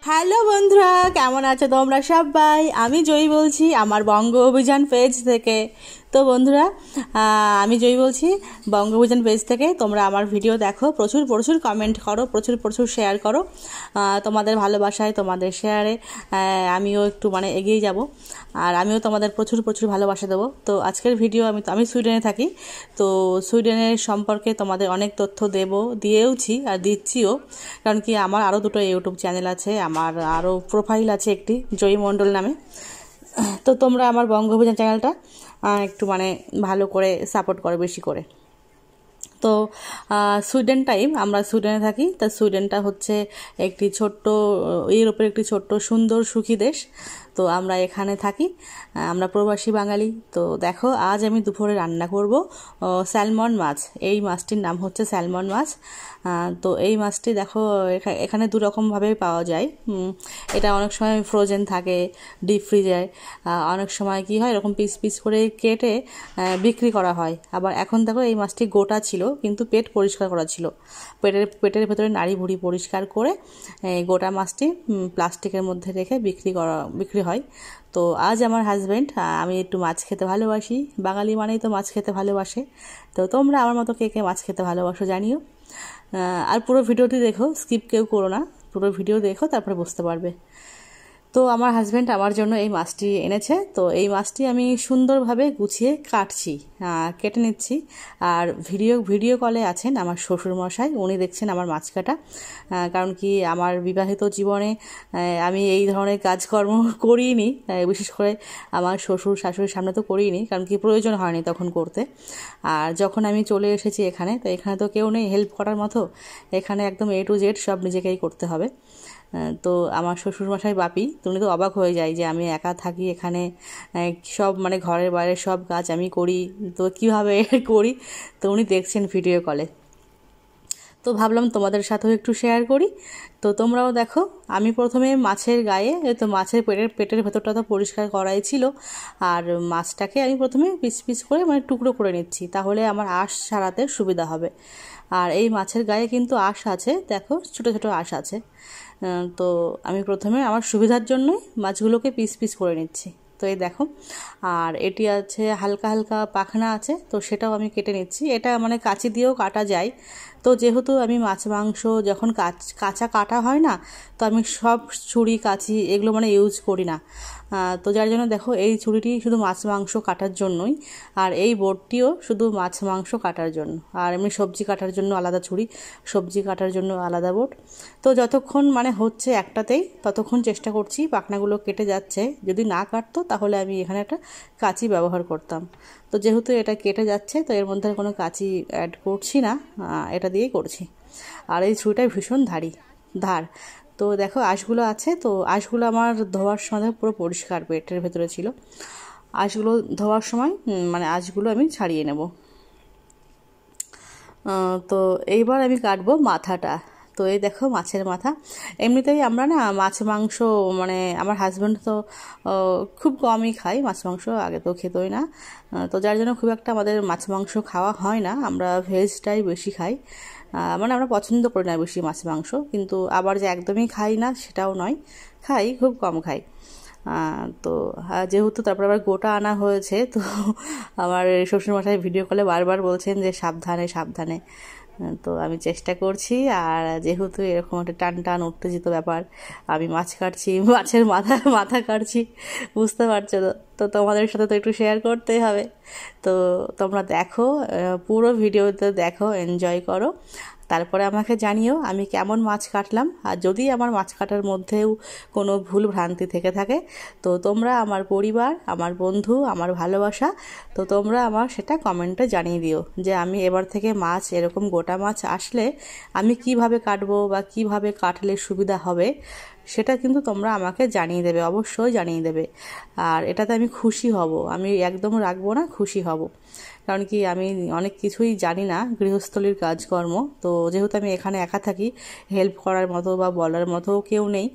Hello বন্ধুরা, কেমন আছো তোমরা সবাই? আমি জয়ী বলছি আমার বঙ্গ অভিযান পেজ থেকে। তো বন্ধুরা, আমি জয়ী বলছি বঙ্গ অভিযান পেজ থেকে। তোমরা আমার ভিডিও দেখো, প্রচুর প্রচুর কমেন্ট করো, প্রচুর প্রচুর শেয়ার করো। তোমাদের ভালোবাসায়, তোমাদের শেয়ারে আমিও একটু এগিয়ে যাব, আর আমিও তোমাদের প্রচুর প্রচুর ভালোবাসা দেবো। তো আজকের ভিডিও আমি সুইডেনে থাকি, তো সুইডেনের সম্পর্কে তোমাদের অনেক তথ্য দিয়েওছি আর দিচ্ছিও। কারণ কি, আমার আরও দুটো ইউটিউব চ্যানেল আছে, আমার আরও প্রোফাইল আছে একটি জয়ী মণ্ডল নামে। তো তোমরা আমার বঙ্গ অভিযান চ্যানেলটা একটু ভালো করে সাপোর্ট করো, বেশি করে। তো সুইডেন টাইম, আমরা সুইডেনে থাকি। তা সুইডেনটা হচ্ছে একটি ছোট্ট, ইউরোপের একটি ছোট্ট সুন্দর সুখী দেশ। তো আমরা এখানে থাকি, আমরা প্রবাসী বাঙালি। তো দেখো, আজ আমি দুপুরে রান্না করব স্যালমন মাছ। এই মাছটির নাম হচ্ছে স্যালমন মাছ। তো এই মাছটি দেখো, এখানে দু রকমভাবে পাওয়া যায়। এটা অনেক সময় ফ্রোজেন থাকে, ডিপ ফ্রিজে। অনেক সময় কি হয়, এরকম পিস পিস করে কেটে বিক্রি করা হয়। আবার এখন দেখো, এই মাছটি গোটা ছিল, কিন্তু পেট পরিষ্কার করা ছিল। পেটের ভেতরে নাড়ি ভুড়ি পরিষ্কার করে গোটা মাছটি প্লাস্টিকের মধ্যে রেখে বিক্রি হয়। তো আজ আমার হাজব্যান্ড, আমি একটু মাছ খেতে ভালোবাসি, বাঙালি মানেই তো মাছ খেতে ভালোবাসে। তো তোমরা আমার মতো কে কে মাছ খেতে ভালোবাসো জানিও। আর পুরো ভিডিওটি দেখো, স্কিপ কেউ করো না, পুরো ভিডিও দেখো, তারপরে বুঝতে পারবে। তো আমার হাজব্যান্ড আমার জন্য এই মাছটি এনেছে। তো এই মাছটি আমি সুন্দরভাবে গুছিয়ে কেটে নিচ্ছি। আর ভিডিও কলে আছেন আমার শ্বশুরমশাই, উনি দেখছেন আমার মাছ কাটা। কারণ কি, আমার বিবাহিত জীবনে আমি এই ধরনের কাজকর্ম করিনি, বিশেষ করে আমার শ্বশুর শাশুড়ির সামনে তো করিনি, কারণ কি প্রয়োজন হয়নি তখন করতে। আর যখন আমি চলে এসেছি এখানে, তো এখানে তো কেউ নেই হেল্প করার মতো। এখানে একদম A to Z সব নিজেকেই করতে হবে। তো আমার শ্বশুরমশাই বাপি, উনি তো অবাক হয়ে যায় যে আমি একা থাকি এখানে, সব ঘরের বাইরে সব কাজ আমি করি, তো কীভাবে করি। তো উনি দেখছেন ভিডিও কলে। তো ভাবলাম তোমাদের সাথেও একটু শেয়ার করি। তো তোমরাও দেখো। আমি প্রথমে মাছের গায়ে, তো মাছের পেটের ভেতরটা তো পরিষ্কার করাই ছিল, আর মাছটাকে আমি প্রথমে পিস পিস করে টুকরো করে নিচ্ছি, তাহলে আমার আঁশ ছাড়াতে সুবিধা হবে। আর এই মাছের গায়ে কিন্তু আঁশ আছে, দেখো ছোটো ছোটো আঁশ আছে। তো আমি প্রথমে আমার সুবিধার জন্যই মাছগুলোকে পিস পিস করে নিচ্ছি। তো এই দেখো, আর এটি আছে হালকা হালকা পাখনা আছে, তো সেটাও আমি কেটে নিচ্ছি। এটা কাঁচি দিয়েও কাটা যায়। তো যেহেতু আমি মাছ মাংস যখন কাঁচা কাটা হয় না, তো আমি সব ছুরি কাঁচি এগুলো ইউজ করি না। তো যার জন্য দেখো, এই ছুরিটি শুধু মাছ মাংস কাটার জন্যই, আর এই বোর্ডটিও শুধু মাছ মাংস কাটার জন্য। আর এমনি সবজি কাটার জন্য আলাদা ছুরি, সবজি কাটার জন্য আলাদা বোর্ড। তো যতক্ষণ হচ্ছে একটাতেই, ততক্ষণ চেষ্টা করছি পাখনাগুলো কেটে যাচ্ছে। যদি না কাটতো তাহলে আমি এখানে একটা কাঁচি ব্যবহার করতাম। তো যেহেতু এটা কেটে যাচ্ছে, তো এর মধ্যে কোনো কাঁচি অ্যাড করছি না, এটা দিয়েই করছি। আর এই ছুরিটা ভীষণ ধার। তো দেখো, আঁশগুলো আছে, তো আঁশগুলো আমার ধোয়ার সময় পুরো পরিষ্কার পেটের ভেতরে ছিল। আঁশগুলো ধোয়ার সময় আঁশগুলো আমি ছাড়িয়ে নেব। তো এইবার আমি কাটবো মাথাটা। তো এই দেখো, মাছের মাথা। এমনিতেই আমরা না মাছ মাংস, আমার হাজব্যান্ড তো খুব কমই খাই মাছ মাংস, আগে তো খেতই না। তো যার জন্য খুব একটা আমাদের মাছ মাংস খাওয়া হয় না, আমরা ভেজটাই বেশি খাই। আমরা পছন্দ করি না বেশি মাছ মাংস, কিন্তু আবার যে একদমই খাই না সেটাও নয়, খাই, খুব কম খাই। তো যেহেতু তারপর আবার গোটা আনা হয়েছে, তো আমার শ্বশুরমশাই ভিডিও কলে বারবার বলছেন যে সাবধানে সাবধানে। তো আমি চেষ্টা করছি। আর যেহেতু এরকম একটা টান টান উত্তেজিত ব্যাপার, আমি মাছ কাটছি, মাছের মাথা কাটছি, বুঝতে পারছো তো। তো তোমাদের সাথে তো একটু শেয়ার করতেই হবে। তো তোমরা দেখো, পুরো ভিডিওতে দেখো, এনজয় করো, তারপরে আমাকে জানিও আমি কেমন মাছ কাটলাম। আর যদি আমার মাছ কাটার মধ্যেও কোনো ভুল ভ্রান্তি থেকে থাকে, তো তোমরা আমার পরিবার, আমার বন্ধু, আমার ভালোবাসা, তো তোমরা আমার সেটা কমেন্টে জানিয়ে দিও যে আমি এবার থেকে মাছ, এরকম গোটা মাছ আসলে আমি কিভাবে কাটবো বা কিভাবে কাটলে সুবিধা হবে, সেটা কিন্তু তোমরা আমাকে জানিয়ে দেবে, অবশ্যই জানিয়ে দেবে। আর এটাতে আমি খুশি হব, আমি একদম রাখবো না, খুশি হব। কারণ কি, আমি অনেক কিছুই জানি না গৃহস্থলীর কাজকর্ম। তো যেহেতু আমি এখানে একা থাকি, হেল্প করার মতো বা বলার মতো কেউ নেই,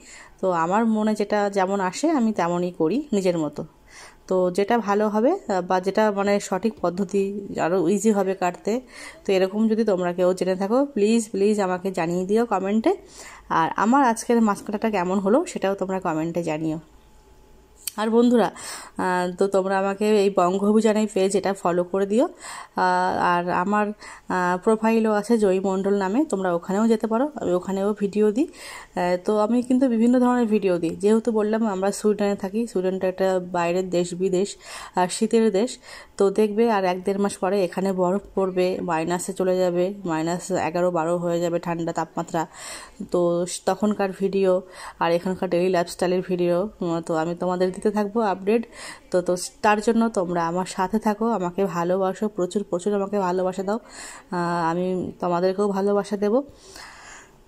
তো আমার মনে যেটা যেমন আসে আমি তেমনই করি নিজের মতো। তো যেটা ভালো হবে বা যেটা মানে সঠিক পদ্ধতি আরও ইজি হবে কাটতে, তো এরকম যদি তোমরা কেউ জেনে থাকো প্লিজ প্লিজ আমাকে জানিয়ে দিও কমেন্টে। আর আমার আজকের মাছ কাটাটা কেমন হলো সেটাও তোমরা কমেন্টে জানিও। আর বন্ধুরা, তো তোমরা আমাকে এই বঙ্গ অভিযান এই পেজ এটা ফলো করে দিও। আর আমার প্রোফাইলও আছে জয়ী মণ্ডল নামে, তোমরা ওখানেও যেতে পারো, আমি ওখানেও ভিডিও দিই। তো আমি কিন্তু বিভিন্ন ধরনের ভিডিও দিই, যেহেতু বললাম আমরা সুইডেনে থাকি, সুইডেনটা একটা বাইরের দেশ, বিদেশ আর শীতের দেশ। তো দেখবে আর 1-1.5 মাস পরে এখানে বরফ পড়বে, মাইনাসে চলে যাবে, -11-12 হয়ে যাবে ঠান্ডা তাপমাত্রা। তো তখনকার ভিডিও আর এখানকার ডেইলি লাইফস্টাইলের ভিডিও তো আমি তোমাদের দিতে থাকবো আপডেট। তো তার জন্য তোমরা আমার সাথে থাকো, আমাকে ভালোবাসো, প্রচুর প্রচুর আমাকে ভালোবাসা দাও, আমি তোমাদেরকেও ভালোবাসা দেব।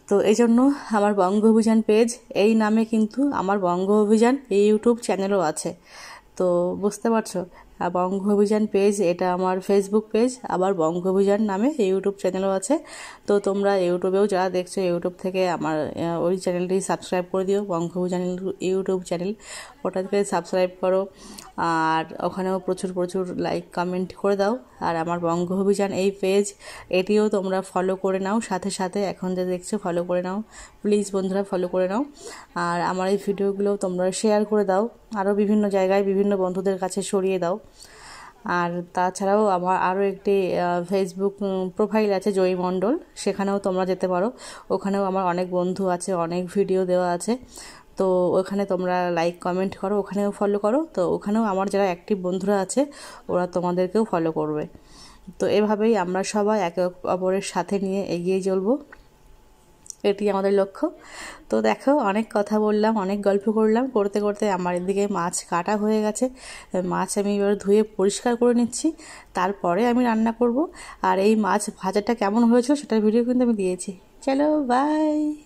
তো এই জন্য আমার বঙ্গ অভিযান পেজ এই নামে কিন্তু আমার বঙ্গ অভিযান এই ইউটিউব চ্যানেলও আছে। তো বুঝতে পারছো, বঙ্গ অভিযান পেজ এটা আমার ফেসবুক পেজ, আবার বঙ্গ অভিযান নামে ইউটিউব চ্যানেলও আছে। তো তোমরা ইউটিউবেও যারা দেখছো ইউটিউব থেকে আমার ওই চ্যানেলটি সাবস্ক্রাইব করে দিও, বঙ্গ অভিযান ইউটিউব চ্যানেল, ওটাকে সাবস্ক্রাইব করো। আর ওখানেও প্রচুর প্রচুর লাইক কমেন্ট করে দাও। আর আমার বঙ্গ অভিযান এই পেজ এটিও তোমরা ফলো করে নাও, সাথে সাথে এখন যে দেখছো ফলো করে নাও, প্লিজ বন্ধুরা ফলো করে নাও। আর আমার এই ভিডিওগুলো তোমরা শেয়ার করে দাও, আরও বিভিন্ন জায়গায় বিভিন্ন বন্ধুদের কাছে ছড়িয়ে দাও। আর তাছাড়াও আমার আরও একটি ফেসবুক প্রোফাইল আছে জয়ী মণ্ডল, সেখানেও তোমরা যেতে পারো, ওখানেও আমার অনেক বন্ধু আছে, অনেক ভিডিও দেওয়া আছে। তো ওখানে তোমরা লাইক কমেন্ট করো, ওখানেও ফলো করো। তো ওখানেও আমার যারা অ্যাক্টিভ বন্ধুরা আছে ওরা তোমাদেরকেও ফলো করবে। তো এভাবেই আমরা সবাই একে অপরের সাথে নিয়ে এগিয়ে চলবো, এটি আমাদের লক্ষ্য। তো দেখো অনেক কথা বললাম, অনেক গল্প করলাম, করতে করতে আমার এদিকে মাছ কাটা হয়ে গেছে। মাছ আমি এবার ধুয়ে পরিষ্কার করে নিচ্ছি, তারপরে আমি রান্না করব। আর এই মাছ ভাজাটা কেমন হয়েছিল সেটার ভিডিও কিন্তু আমি দিয়েছি। চলো বাই।